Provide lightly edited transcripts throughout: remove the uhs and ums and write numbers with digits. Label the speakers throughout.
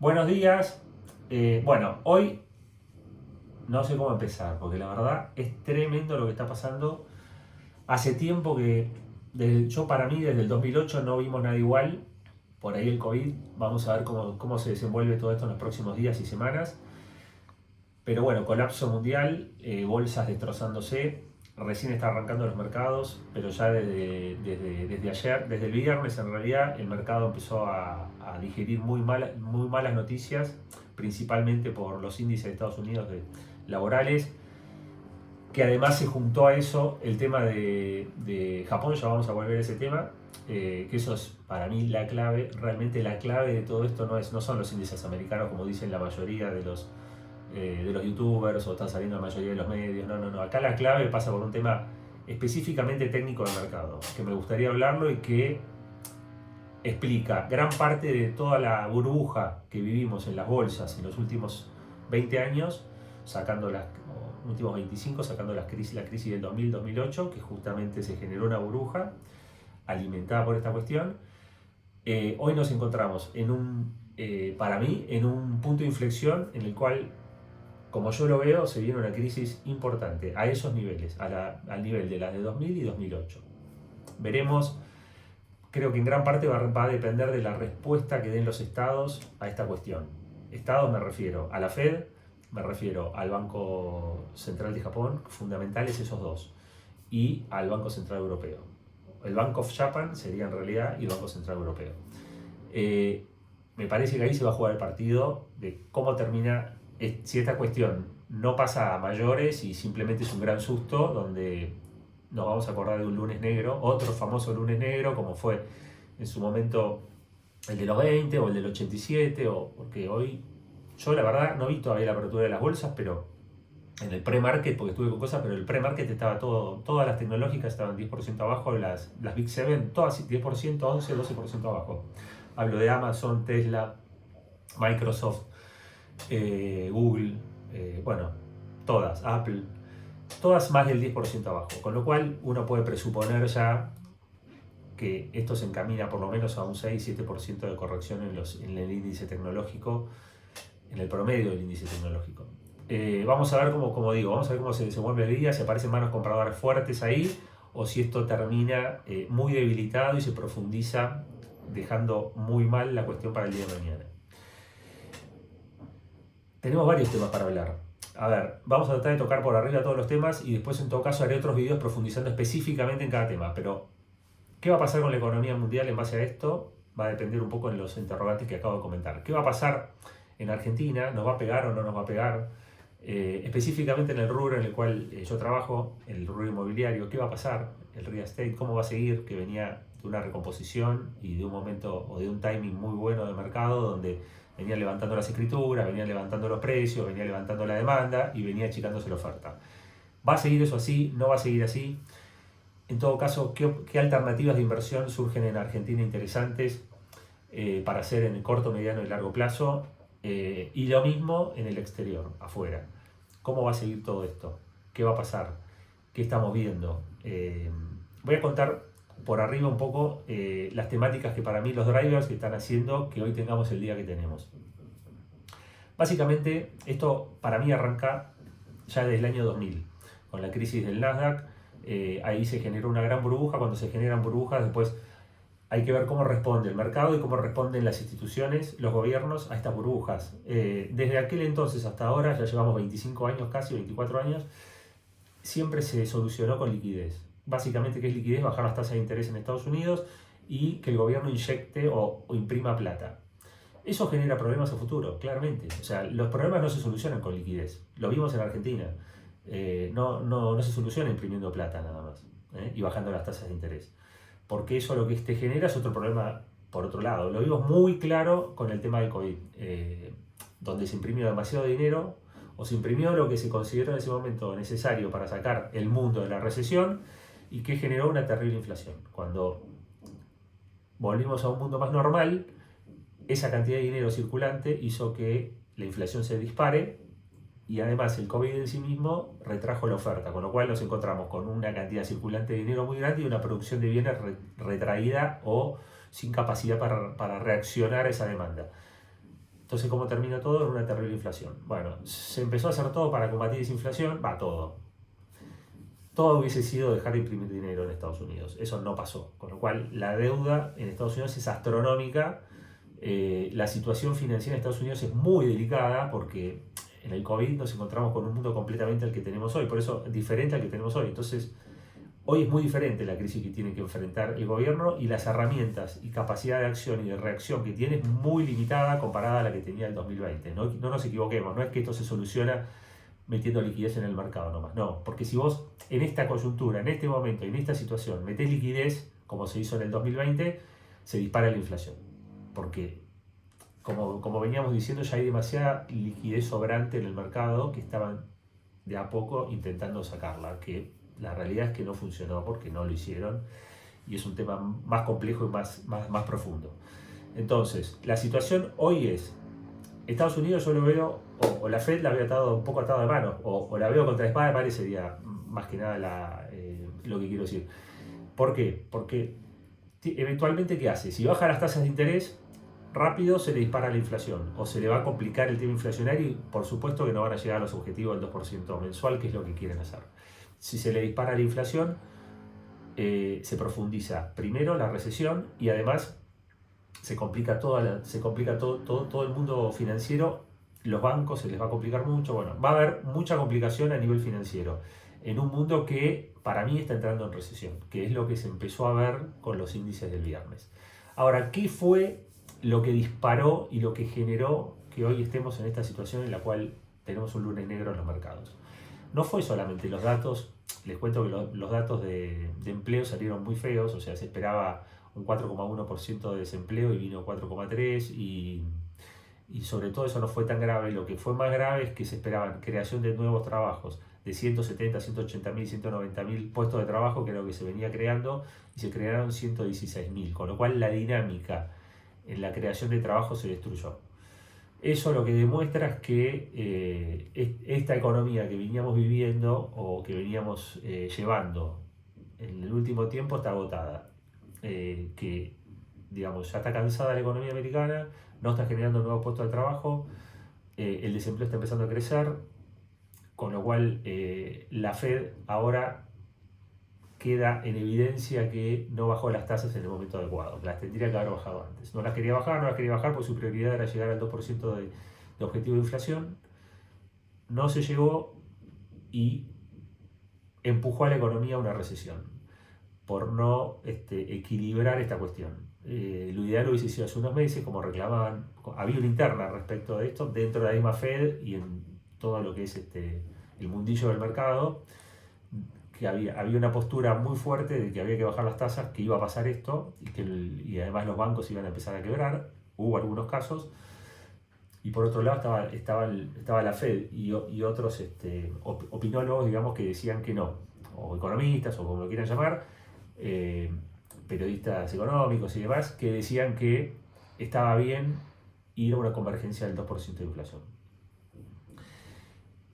Speaker 1: Buenos días. Bueno, hoy no sé cómo empezar, porque la verdad es tremendo lo que está pasando. Hace tiempo que, yo para mí, desde el 2008 no vimos nada igual. Por ahí el COVID, vamos a ver cómo se desenvuelve todo esto en los próximos días y semanas. Pero bueno, colapso mundial, bolsas destrozándose, recién está arrancando los mercados, pero ya desde ayer, desde el viernes en realidad, el mercado empezó a digerir muy malas noticias, principalmente por los índices de Estados Unidos laborales, que además se juntó a eso el tema de Japón. Ya vamos a volver a ese tema, que eso es para mí la clave. Realmente la clave de todo esto no son los índices americanos, como dicen la mayoría de los youtubers, o están saliendo la mayoría de los medios. No, no, no. Acá la clave pasa por un tema específicamente técnico del mercado, que me gustaría hablarlo y que explica gran parte de toda la burbuja que vivimos en las bolsas en los últimos 20 años, sacando las últimos 25, sacando la crisis del 2000-2008, que justamente se generó una burbuja alimentada por esta cuestión. Hoy nos encontramos para mí, en un punto de inflexión en el cual, como yo lo veo, se viene una crisis importante a esos niveles, al nivel de las de 2000 y 2008. Veremos. Creo que en gran parte va a depender de la respuesta que den los estados a esta cuestión. Estados, me refiero a la Fed, me refiero al Banco Central de Japón, fundamentales esos dos, y al Banco Central Europeo. El Bank of Japan sería en realidad y el Banco Central Europeo. Eh, Me parece que ahí se va a jugar el partido de cómo termina, si esta cuestión no pasa a mayores y simplemente es un gran susto donde nos vamos a acordar de un lunes negro, otro famoso lunes negro como fue en su momento el de los 20 o el del 87, porque hoy yo la verdad no vi todavía la apertura de las bolsas, pero en el pre-market, porque estuve con cosas, pero el pre-market estaba todas las tecnológicas estaban 10% abajo, las Big 7, todas 10%, 11, 12% abajo. Hablo de Amazon, Tesla, Microsoft, Google, bueno, todas, Apple, todas más del 10% abajo. Con lo cual uno puede presuponer ya que esto se encamina por lo menos a un 6-7% de corrección en el índice tecnológico, en el promedio del índice tecnológico. Vamos a ver vamos a ver cómo se desenvuelve el día, si aparecen manos compradoras fuertes ahí, o si esto termina muy debilitado y se profundiza, dejando muy mal la cuestión para el día de mañana. Tenemos varios temas para hablar. A ver, vamos a tratar de tocar por arriba todos los temas y después en todo caso haré otros videos profundizando específicamente en cada tema. Pero, ¿qué va a pasar con la economía mundial en base a esto? Va a depender un poco en los interrogantes que acabo de comentar. ¿Qué va a pasar en Argentina? ¿Nos va a pegar o no nos va a pegar? Específicamente en el rubro en el cual yo trabajo, el rubro inmobiliario, ¿qué va a pasar? El real estate, ¿cómo va a seguir? Que venía de una recomposición y de un momento o de un timing muy bueno de mercado donde venía levantando las escrituras, venía levantando los precios, venía levantando la demanda y venía achicándose la oferta. ¿Va a seguir eso así? ¿No va a seguir así? En todo caso, ¿qué alternativas de inversión surgen en Argentina interesantes para hacer en el corto, mediano y largo plazo? Y lo mismo en el exterior, afuera. ¿Cómo va a seguir todo esto? ¿Qué va a pasar? ¿Qué estamos viendo? Voy a contar por arriba un poco las temáticas que para mí los drivers que están haciendo que hoy tengamos el día que tenemos. Básicamente, esto para mí arranca ya desde el año 2000, con la crisis del Nasdaq. Ahí se generó una gran burbuja. Cuando se generan burbujas, después hay que ver cómo responde el mercado y cómo responden las instituciones, los gobiernos a estas burbujas. Desde aquel entonces hasta ahora, ya llevamos 25 años, casi 24 años, siempre se solucionó con liquidez. Básicamente, ¿qué es liquidez? Bajar las tasas de interés en Estados Unidos y que el gobierno inyecte o imprima plata. Eso genera problemas a futuro, claramente. O sea, los problemas no se solucionan con liquidez. Lo vimos en Argentina. No se soluciona imprimiendo plata nada más y bajando las tasas de interés. Porque eso lo que te genera es otro problema por otro lado. Lo vimos muy claro con el tema del COVID, donde se imprimió demasiado dinero o se imprimió lo que se consideró en ese momento necesario para sacar el mundo de la recesión y que generó una terrible inflación. Cuando volvimos a un mundo más normal, esa cantidad de dinero circulante hizo que la inflación se dispare y además el COVID en sí mismo retrajo la oferta, con lo cual nos encontramos con una cantidad circulante de dinero muy grande y una producción de bienes retraída o sin capacidad para reaccionar a esa demanda. Entonces, ¿cómo termina todo? En una terrible inflación. Bueno, se empezó a hacer todo para combatir esa inflación, va todo. Todo hubiese sido dejar de imprimir dinero en Estados Unidos. Eso no pasó. Con lo cual, la deuda en Estados Unidos es astronómica. La situación financiera en Estados Unidos es muy delicada porque en el COVID nos encontramos con un mundo completamente al que tenemos hoy. Por eso, diferente al que tenemos hoy. Entonces, hoy es muy diferente la crisis que tiene que enfrentar el gobierno y las herramientas y capacidad de acción y de reacción que tiene es muy limitada comparada a la que tenía el 2020. No, no nos equivoquemos, no es que esto se soluciona metiendo liquidez en el mercado nomás. No, porque si vos en esta coyuntura, en este momento, en esta situación, metés liquidez, como se hizo en el 2020, se dispara la inflación. Porque, como veníamos diciendo, ya hay demasiada liquidez sobrante en el mercado que estaban de a poco intentando sacarla, que la realidad es que no funcionó porque no lo hicieron y es un tema más complejo y más profundo. Entonces, la situación hoy es, Estados Unidos yo lo veo, o la Fed la había atado un poco atado de manos, o la veo contra la espada de pared, sería más que nada lo que quiero decir. ¿Por qué? Porque eventualmente, ¿qué hace? Si baja las tasas de interés, rápido se le dispara la inflación, o se le va a complicar el tema inflacionario y por supuesto que no van a llegar a los objetivos del 2% mensual, que es lo que quieren hacer. Si se le dispara la inflación, se profundiza primero la recesión y además se complica, todo el mundo financiero, los bancos se les va a complicar mucho, bueno, va a haber mucha complicación a nivel financiero en un mundo que para mí está entrando en recesión, que es lo que se empezó a ver con los índices del viernes. Ahora, ¿qué fue lo que disparó y lo que generó que hoy estemos en esta situación en la cual tenemos un lunes negro en los mercados? No fue solamente los datos, les cuento que los datos de empleo salieron muy feos, o sea, se esperaba un 4,1% de desempleo y vino 4,3%, y sobre todo eso no fue tan grave. Lo que fue más grave es que se esperaban creación de nuevos trabajos de 170, 180 mil, 190 mil puestos de trabajo, que era lo que se venía creando, y se crearon 116 mil, con lo cual la dinámica en la creación de trabajo se destruyó. Eso lo que demuestra es que esta economía que veníamos viviendo o que veníamos llevando en el último tiempo está agotada. Que digamos, ya está cansada la economía americana, no está generando nuevos puestos de trabajo, el desempleo está empezando a crecer, con lo cual la Fed ahora queda en evidencia que no bajó las tasas en el momento adecuado, las tendría que haber bajado antes. No las quería bajar porque su prioridad era llegar al 2% de objetivo de inflación, no se llegó y empujó a la economía a una recesión por no equilibrar esta cuestión. Lo ideal hubiese sido hace unos meses, como reclamaban, había una interna respecto de esto dentro de la misma Fed y en todo lo que es el mundillo del mercado, que había una postura muy fuerte de que había que bajar las tasas, que iba a pasar esto y además los bancos iban a empezar a quebrar. Hubo algunos casos. Y por otro lado estaba la Fed y otros opinólogos, digamos, que decían que no, o economistas, o como lo quieran llamar, periodistas económicos y demás, que decían que estaba bien ir a una convergencia del 2% de inflación.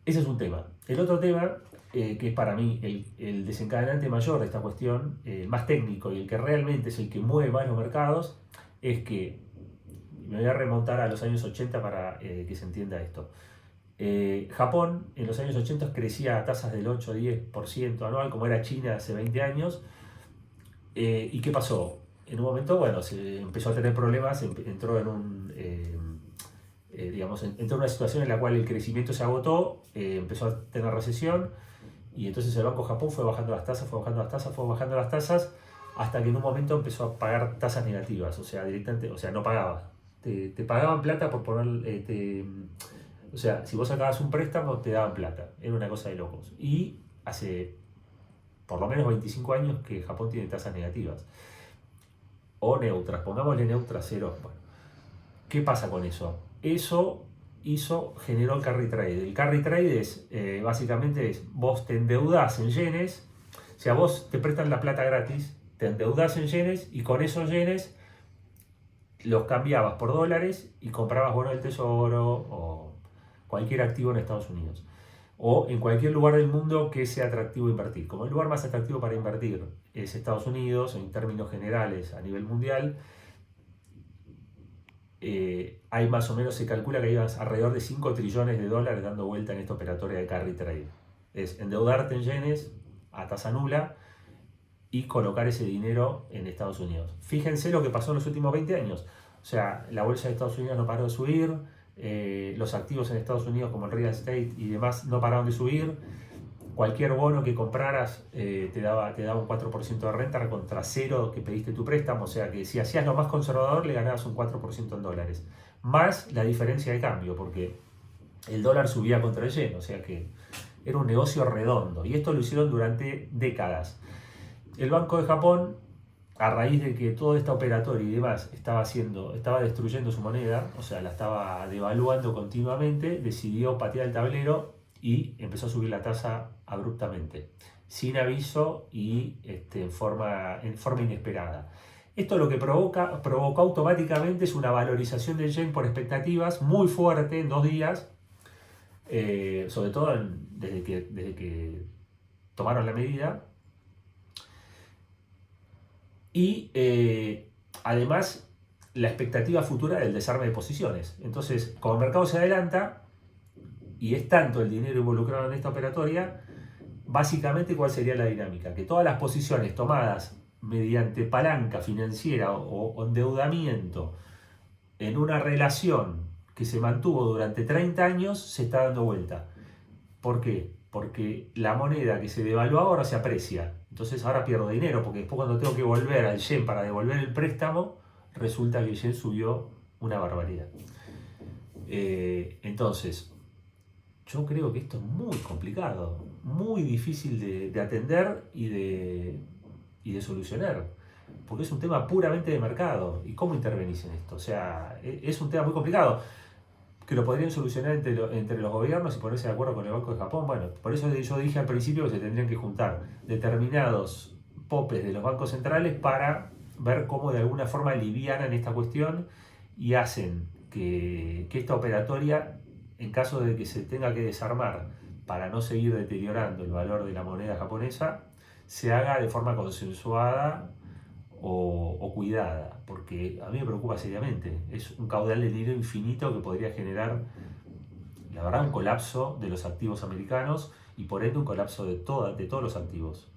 Speaker 1: Ese es un tema. El otro tema, que es para mí el desencadenante mayor de esta cuestión, el más técnico y el que realmente es el que mueve más los mercados, es que, me voy a remontar a los años 80 para que se entienda esto. Japón en los años 80 crecía a tasas del 8-10% anual, como era China hace 20 años. ¿Y qué pasó? En un momento, bueno, se empezó a tener problemas, entró entró en una situación en la cual el crecimiento se agotó, empezó a tener recesión, y entonces el Banco Japón fue bajando las tasas, hasta que en un momento empezó a pagar tasas negativas, o sea, directamente, o sea, no pagaba. Te pagaban plata por poner, o sea, si vos sacabas un préstamo te daban plata, era una cosa de locos. Y hace por lo menos 25 años que Japón tiene tasas negativas, o neutras, pongámosle neutras, cero. Bueno, ¿qué pasa con eso? Eso generó el carry trade. El carry trade es, básicamente vos te endeudás en yenes, o sea, vos te prestan la plata gratis, te endeudás en yenes y con esos yenes los cambiabas por dólares y comprabas bonos del tesoro o cualquier activo en Estados Unidos o en cualquier lugar del mundo que sea atractivo invertir. Como el lugar más atractivo para invertir es Estados Unidos en términos generales a nivel mundial, hay más o menos, se calcula que hay alrededor de 5 trillones de dólares dando vuelta en esta operatoria de carry trade. Es endeudarte en yenes a tasa nula y colocar ese dinero en Estados Unidos. Fíjense lo que pasó en los últimos 20 años. O sea, la bolsa de Estados Unidos no paró de subir, los activos en Estados Unidos como el real estate y demás no pararon de subir. Cualquier bono que compraras te daba un 4% de renta contra cero que pediste tu préstamo. O sea que si hacías lo más conservador le ganabas un 4% en dólares. Más la diferencia de cambio, porque el dólar subía contra el yen. O sea que era un negocio redondo. Y esto lo hicieron durante décadas. El Banco de Japón, a raíz de que toda esta operatoria y demás estaba destruyendo su moneda, o sea, la estaba devaluando continuamente, decidió patear el tablero y empezó a subir la tasa abruptamente, sin aviso y en forma inesperada. Esto lo que provocó automáticamente es una valorización del yen por expectativas muy fuerte en 2 días, sobre todo desde que tomaron la medida. Y además la expectativa futura del desarme de posiciones. Entonces, como el mercado se adelanta y es tanto el dinero involucrado en esta operatoria, básicamente ¿cuál sería la dinámica? Que todas las posiciones tomadas mediante palanca financiera o endeudamiento en una relación que se mantuvo durante 30 años se está dando vuelta. ¿Por qué? Porque la moneda que se devaluó ahora se aprecia. Entonces ahora pierdo dinero, porque después cuando tengo que volver al yen para devolver el préstamo, resulta que el yen subió una barbaridad. Entonces, yo creo que esto es muy complicado, muy difícil de atender y de solucionar, porque es un tema puramente de mercado. ¿Y cómo intervenís en esto? O sea, es un tema muy complicado, que lo podrían solucionar entre los gobiernos y ponerse de acuerdo con el Banco de Japón. Bueno, por eso yo dije al principio que se tendrían que juntar determinados popes de los bancos centrales para ver cómo de alguna forma alivianan esta cuestión y hacen que esta operatoria, en caso de que se tenga que desarmar para no seguir deteriorando el valor de la moneda japonesa, se haga de forma consensuada o cuidada, porque a mí me preocupa seriamente. Es un caudal de dinero infinito que podría generar, la verdad, un colapso de los activos americanos y por ende un colapso de todos los activos.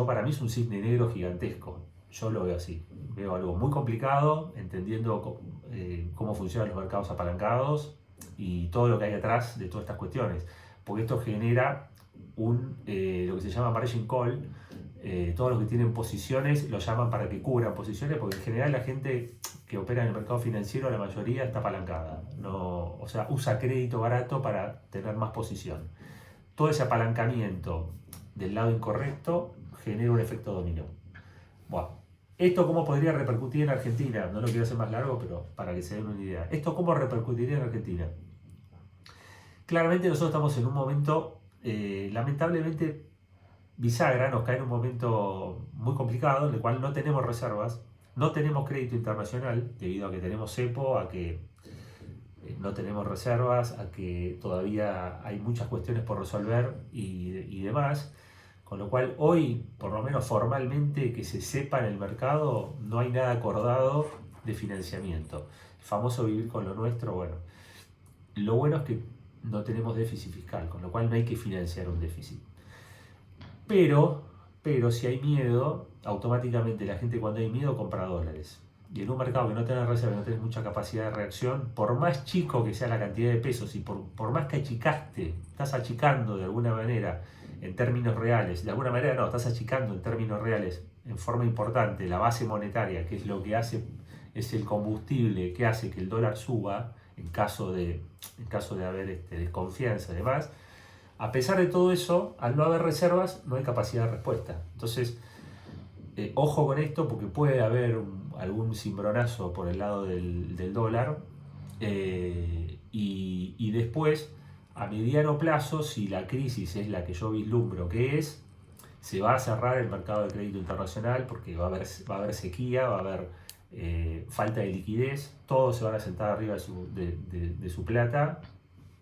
Speaker 1: Para mí es un cisne negro gigantesco. Yo lo veo así. Veo algo muy complicado, entendiendo cómo funcionan los mercados apalancados y todo lo que hay atrás de todas estas cuestiones. Porque esto genera lo que se llama margin call. Todos los que tienen posiciones lo llaman para que cubran posiciones, porque en general la gente que opera en el mercado financiero, la mayoría está apalancada, no, o sea, usa crédito barato para tener más posición. Todo ese apalancamiento del lado incorrecto genera un efecto dominó. Bueno, ¿esto cómo podría repercutir en Argentina? No lo quiero hacer más largo, pero para que se den una idea. ¿Esto cómo repercutiría en Argentina? Claramente nosotros estamos en un momento, lamentablemente, bisagra, nos cae en un momento muy complicado en el cual no tenemos reservas, no tenemos crédito internacional debido a que tenemos cepo, a que no tenemos reservas, a que todavía hay muchas cuestiones por resolver y demás, con lo cual hoy, por lo menos formalmente que se sepa en el mercado, no hay nada acordado de financiamiento. El famoso vivir con lo nuestro, bueno, lo bueno es que no tenemos déficit fiscal, con lo cual no hay que financiar un déficit. Pero si hay miedo, automáticamente la gente cuando hay miedo compra dólares. Y en un mercado que no tenés reserva, no tenés mucha capacidad de reacción, por más chico que sea la cantidad de pesos y por más que achicaste, estás achicando de alguna manera en términos reales, de alguna manera no, estás achicando en términos reales en forma importante la base monetaria, que es lo que hace, es el combustible que hace que el dólar suba en caso de haber desconfianza y demás. A pesar de todo eso, al no haber reservas, no hay capacidad de respuesta. Entonces, ojo con esto porque puede haber algún cimbronazo por el lado del dólar y después, a mediano plazo, si la crisis es la que yo vislumbro que es, se va a cerrar el mercado de crédito internacional porque va a haber sequía, va a haber falta de liquidez, todos se van a sentar arriba de su plata.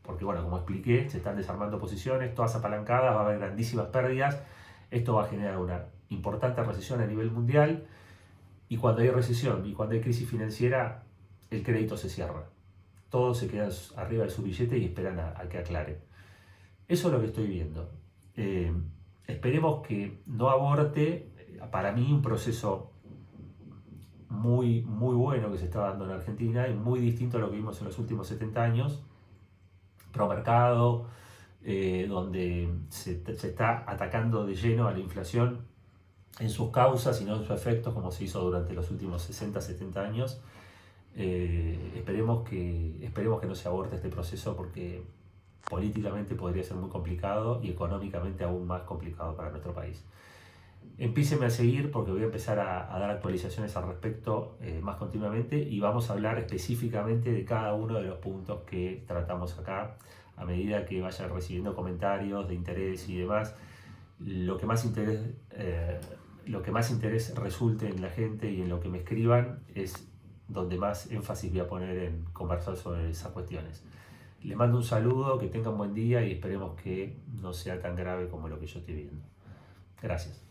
Speaker 1: Porque bueno, como expliqué, se están desarmando posiciones, todas apalancadas, va a haber grandísimas pérdidas. Esto va a generar una importante recesión a nivel mundial Y cuando hay recesión y cuando hay crisis financiera, el crédito se cierra. Todos se quedan arriba de su billete y esperan a que aclare. Eso es lo que estoy viendo. Esperemos que no aborte, para mí, un proceso muy, muy bueno que se está dando en Argentina y muy distinto a lo que vimos en los últimos 70 años. Promercado, donde se está atacando de lleno a la inflación en sus causas y no en sus efectos, como se hizo durante los últimos 60, 70 años. Esperemos que no se aborte este proceso, porque políticamente podría ser muy complicado y económicamente aún más complicado para nuestro país. Empícenme a seguir, porque voy a empezar a dar actualizaciones al respecto más continuamente, y vamos a hablar específicamente de cada uno de los puntos que tratamos acá a medida que vaya recibiendo comentarios de interés y demás. Lo que más interés resulte en la gente y en lo que me escriban es donde más énfasis voy a poner en conversar sobre esas cuestiones. Les mando un saludo, que tengan buen día y esperemos que no sea tan grave como lo que yo estoy viendo. Gracias.